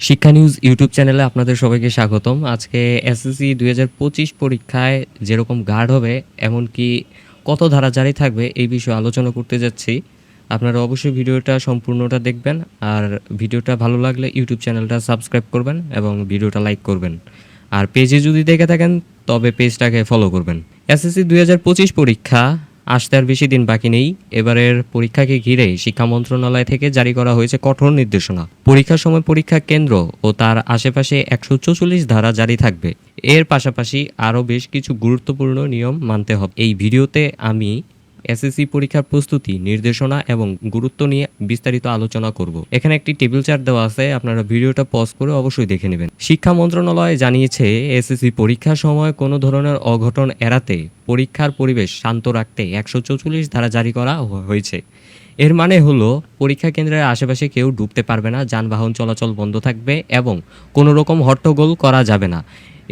শিক্ষা news YouTube চ্যানেলে আপনাদের সবাইকে স্বাগতম। আজকে এসএসসি ২০২৫ পরীক্ষায় যেরকম গার্ড হবে, এমনকি কত ধারা জারি থাকবে এই বিষয়ে আলোচনা করতে যাচ্ছি। আপনারা অবশ্যই ভিডিওটা সম্পূর্ণটা দেখবেন, আর ভিডিওটা ভালো লাগলে ইউটিউব চ্যানেলটা সাবস্ক্রাইব করবেন এবং ভিডিওটা লাইক করবেন। আর পেজে যদি দেখে থাকেন তবে পেজটাকে ফলো করবেন। এসএসসি ২০২৫ পরীক্ষা আসতে আর বেশি দিন বাকি নেই। এবারের পরীক্ষাকে ঘিরে শিক্ষা মন্ত্রণালয় থেকে জারি করা হয়েছে কঠোর নির্দেশনা। পরীক্ষার সময় পরীক্ষা কেন্দ্র ও তার আশেপাশে ১৪৪ ধারা জারি থাকবে। এর পাশাপাশি আরও বেশ কিছু গুরুত্বপূর্ণ নিয়ম মানতে হবে। এই ভিডিওতে আমি এসএসসি পরীক্ষার প্রস্তুতি, নির্দেশনা এবং গুরুত্ব নিয়ে বিস্তারিত আলোচনা করব। এখানে একটি টেবিল চার্ট দেওয়া আছে, আপনারা ভিডিওটা পজ করে অবশ্যই দেখে নেবেন। শিক্ষা মন্ত্রণালয় জানিয়েছে, এসএসসি পরীক্ষার সময় কোনো ধরনের অঘটন এড়াতে পরীক্ষার পরিবেশ শান্ত রাখতে ১৪৪ ধারা জারি করা হয়েছে। এর মানে হলো পরীক্ষা কেন্দ্রের আশেপাশে কেউ ঢুকতে পারবে না, যানবাহন চলাচল বন্ধ থাকবে এবং কোনো রকম হট্টগোল করা যাবে না।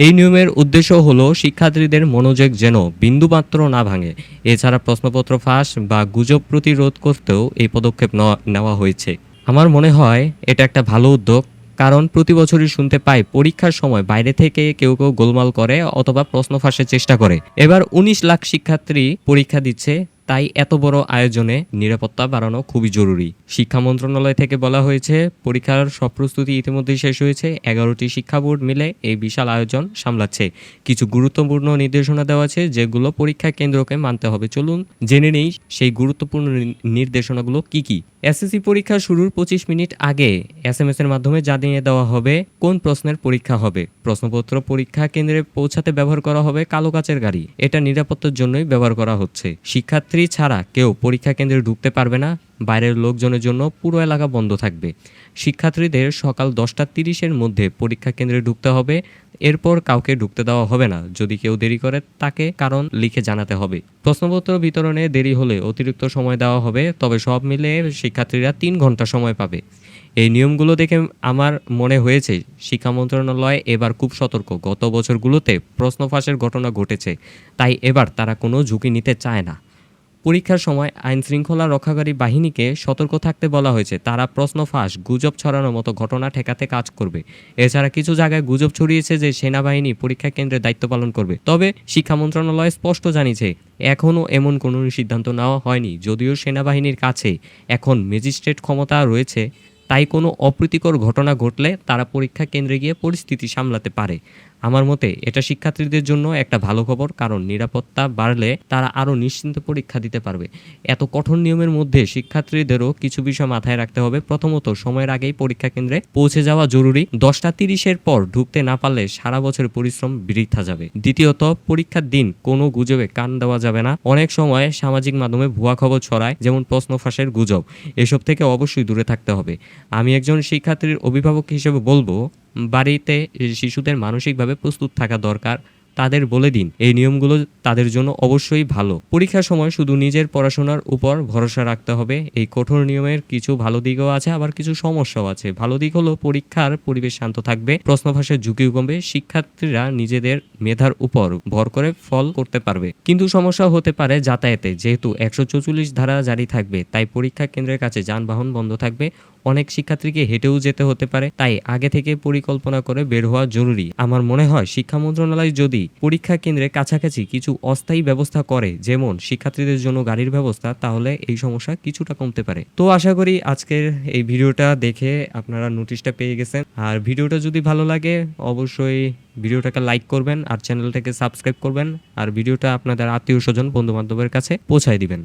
এই নিয়মের উদ্দেশ্য হলো শিক্ষার্থীদের মনোযোগ যেন বিন্দুমাত্র না ভাঙে। এছাড়া প্রশ্নপত্র ফাঁস বা গুজব প্রতিরোধ করতেও এই পদক্ষেপ নেওয়া হয়েছে। আমার মনে হয় এটা একটা ভালো উদ্যোগ, কারণ প্রতি বছরই শুনতে পাই পরীক্ষার সময় বাইরে থেকে কেউ কেউ গোলমাল করে অথবা প্রশ্ন ফাঁসের চেষ্টা করে। এবার ১৯ লাখ শিক্ষার্থী পরীক্ষা দিচ্ছে, তাই এত বড় আয়োজনে নিরাপত্তা বাড়ানো খুবই জরুরি। শিক্ষা মন্ত্রণালয় থেকে বলা হয়েছে, পরীক্ষার সব প্রস্তুতি ইতিমধ্যেই শেষ হয়েছে। ১১টি শিক্ষা বোর্ড মিলে এই বিশাল আয়োজন সামলাচ্ছে। কিছু গুরুত্বপূর্ণ নির্দেশনা দেওয়া আছে যেগুলো পরীক্ষা কেন্দ্রকে মানতে হবে। চলুন জেনে নেই সেই গুরুত্বপূর্ণ নির্দেশনাগুলো কি কি। এসএসসি পরীক্ষা শুরুর ২৫ মিনিট আগে এসএমএস এর মাধ্যমে জানিয়ে দেওয়া হবে কোন প্রশ্নের পরীক্ষা হবে। প্রশ্নপত্র পরীক্ষা কেন্দ্রে পৌঁছাতে ব্যবহার করা হবে কালো কাচের গাড়ি। এটা নিরাপত্তার জন্যই ব্যবহার করা হচ্ছে। শিক্ষার্থী ছাড়া কেউ পরীক্ষা কেন্দ্রে ঢুকতে পারবে না। বাইরের লোকজনের জন্য পুরো এলাকা বন্ধ থাকবে। শিক্ষার্থীদের সকাল ১০:৩০-এর মধ্যে পরীক্ষা কেন্দ্রে ঢুকতে হবে। এরপর কাউকে ঢুকতে দেওয়া হবে না। যদি কেউ দেরি করে তাকে কারণ লিখে জানাতে হবে। প্রশ্নপত্র বিতরণে দেরি হলে অতিরিক্ত সময় দেওয়া হবে, তবে সব মিলে শিক্ষার্থীরা ৩ ঘন্টা সময় পাবে। এই নিয়মগুলো দেখে আমার মনে হয়েছে শিক্ষা মন্ত্রণালয় এবার খুব সতর্ক। গত বছরগুলোতে প্রশ্ন ফাঁসের ঘটনা ঘটেছে, তাই এবার তারা কোনো ঝুঁকি নিতে চায় না। পরীক্ষার সময় আইনশৃঙ্খলা রক্ষাকারী বাহিনীকে সতর্ক থাকতে বলা হয়েছে। তারা প্রশ্ন ফাঁস, গুজব ছড়ানোর মতো ঘটনা ঠেকাতে কাজ করবে। এছাড়া কিছু জায়গায় গুজব ছড়িয়েছে যে সেনাবাহিনী পরীক্ষা কেন্দ্রে দায়িত্ব পালন করবে। তবে শিক্ষা মন্ত্রণালয় স্পষ্ট জানিয়েছে, এখনও এমন কোনো সিদ্ধান্ত নেওয়া হয়নি। যদিও সেনাবাহিনীর কাছে এখন ম্যাজিস্ট্রেট ক্ষমতা রয়েছে, তাই কোনো অপ্রীতিকর ঘটনা ঘটলে তারা পরীক্ষা কেন্দ্রে গিয়ে পরিস্থিতি সামলাতে পারে। আমার মতে এটা শিক্ষার্থীদের জন্য একটা ভালো খবর, কারণ নিরাপত্তা বাড়লে তারা আরও নিশ্চিন্তে পরীক্ষা দিতে পারবে। এত কঠোর নিয়মের মধ্যে শিক্ষার্থীদেরও কিছু বিষয় মাথায় রাখতে হবে। প্রথমত, সময়ের আগেই পরীক্ষা কেন্দ্রে পৌঁছে যাওয়া জরুরি। ১০:৩০-এর পর ঢুকতে না পারলে সারা বছরের পরিশ্রম বৃথা যাবে। দ্বিতীয়ত, পরীক্ষার দিন কোনো গুজবে কান দেওয়া যাবে না। অনেক সময় সামাজিক মাধ্যমে ভুয়া খবর ছড়ায়, যেমন প্রশ্ন ফাঁসের গুজব। এসব থেকে অবশ্যই দূরে থাকতে হবে। আমি একজন শিক্ষার্থীর অভিভাবক হিসেবে বলবো, বাড়িতে শিশুদের মানসিকভাবে প্রস্তুত থাকা দরকার। তাদের বলে দিন এই নিয়মগুলো তাদের জন্য অবশ্যই ভালো। পরীক্ষার সময় শুধু নিজের পড়াশোনার উপর ভরসা রাখতে হবে। এই কঠোর নিয়মের কিছু ভালো দিকও আছে, আবার কিছু সমস্যাও আছে। ভালো দিক হলো পরীক্ষার পরিবেশ শান্ত থাকবে, প্রশ্ন ফাঁসের ঝুঁকিও কমবে, শিক্ষার্থীরা নিজেদের মেধার উপর ভর করে ফল করতে পারবে। কিন্তু সমস্যা হতে পারে যাতায়াতে। যেহেতু ১৪৪ ধারা জারি থাকবে, তাই পরীক্ষা কেন্দ্রের কাছে যানবাহন বন্ধ থাকবে। অনেক শিক্ষার্থীকে হেঁটেও যেতে হতে পারে, তাই আগে থেকে পরিকল্পনা করে বের হওয়া জরুরি। আমার মনে হয় শিক্ষা মন্ত্রণালয় যদি পরীক্ষা কেন্দ্রের কাছাকাছি কিছু অস্থায়ী ব্যবস্থা করে, যেমন শিক্ষার্থীদের জন্য গাড়ির ব্যবস্থা, তাহলে এই সমস্যা কিছুটা কমতে পারে। তো আশা করি আজকের এই ভিডিওটা দেখে আপনারা নোটিশটা পেয়ে গেছেন। আর ভিডিওটা যদি ভালো লাগে অবশ্যই ভিডিওটাকে লাইক করবেন আর চ্যানেলটাকে সাবস্ক্রাইব করবেন, আর ভিডিওটা আপনাদের আত্মীয় স্বজন, বন্ধু বান্ধবের কাছে পৌঁছায় দিবেন।